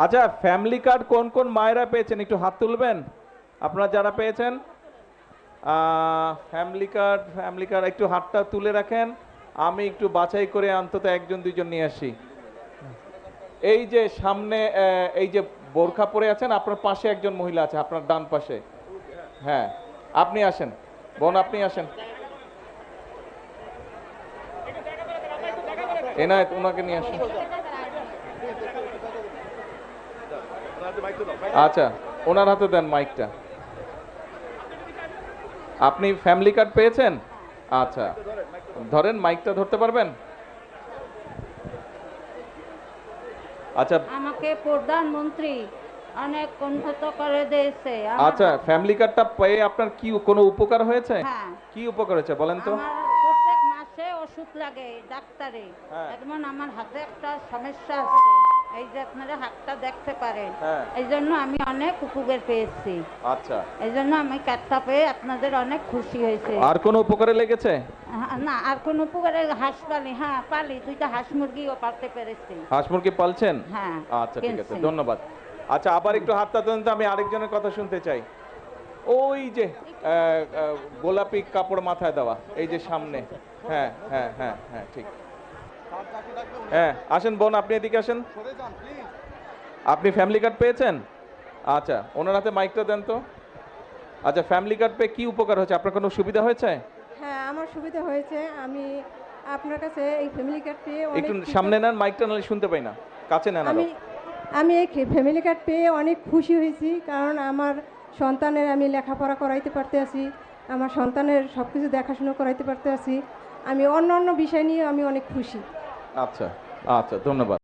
আচ্ছা, family card কোন কোন মায়েরা পেয়েছেন একটু হাত তুলবেন? আপনারা যারা পেয়েছেন ফ্যামিলি কার্ড একটু হাতটা তুলে রাখেন। আমি একটু বাছাই করে অন্তত একজন দুইজন নিয়ে আসি। এই যে সামনে এই যে বোরখা পরে আছেন, আপনার পাশে একজন মহিলা আছে, আপনার ডান পাশে। হ্যাঁ, আপনি আসেন বোন, আপনি আসেন। এনায়েত, ওনাকে নিয়ে আসেন। আচ্ছা, ওনার হাতে দেন মাইকটা। আপনি ফ্যামিলি কার্ড পেয়েছেন? আচ্ছা, ধরেন, মাইকটা ধরতে পারবেন? আচ্ছা। আমাকে প্রধানমন্ত্রী অনেক উন্নত করে দিয়েছে। আচ্ছা, ফ্যামিলি কার্ডটা পেয়ে আপনার কি কোনো উপকার হয়েছে? হ্যাঁ, কি উপকার হয়েছে বলেন তো? আমার প্রত্যেক মাসে ওষুধ লাগে ডাক্তারে। হ্যাঁ। যেমন আমার হাতে একটা সমস্যা আছে, এই যে আপনারা হাতটা দেখতে পারেন। হ্যাঁ। এই জন্য আমি অনেক উপকার পেয়েছি। আচ্ছা, এই জন্য আমি কার্ডটা পেয়ে আপনাদের অনেক খুশি হয়েছে। আর কোনো উপকারে লেগেছে? না, আর কোন উপকারে হাঁস পালি, হ্যাঁ পালি, দুইটা হাঁস মুরগিও পালতে পেরেছি। হাঁস মুরগি পালছেন? হ্যাঁ, আচ্ছা, ঠিক আছে, কিনছি। ধন্যবাদ। আচ্ছা, আবার একটু হাতটা তুলেন তো, আমি আরেকজনের কথা শুনতে চাই। ওই যে গোলাপি কাপড় মাথায় দেওয়া, এই যে সামনে। হ্যাঁ, হ্যাঁ, হ্যাঁ, হ্যাঁ, ঠিক। হ্যাঁ, আসেন বোন, আপনি এদিকে আসেন। আপনি ফ্যামিলি কার্ড পেয়েছেন? আচ্ছা, ওনার হাতে মাইকটা দেন তো। আচ্ছা, ফ্যামিলি কার্ড পেয়ে কি উপকার হয়েছে? আপনার কোনো সুবিধা হয়েছে? হ্যাঁ, আমার সুবিধা হয়েছে। আমি আপনার কাছে এই ফ্যামিলি কার্ড পেয়ে অনেক একটু সামনে নেন মাইকটা, নাহলে শুনতে পাই না। কাছে নেন আরো। আমি আমি এই ফ্যামিলি কার্ড পেয়ে অনেক খুশি হয়েছি, কারণ আমার সন্তানের আমি লেখাপড়া করাইতে পারতে আছি, আমার সন্তানের সব কিছু দেখাশোনা করাইতে পারতে আছি। আমি অন্য অন্য বিষয় নিয়ে আমি অনেক খুশি। আচ্ছা, আচ্ছা, ধন্যবাদ।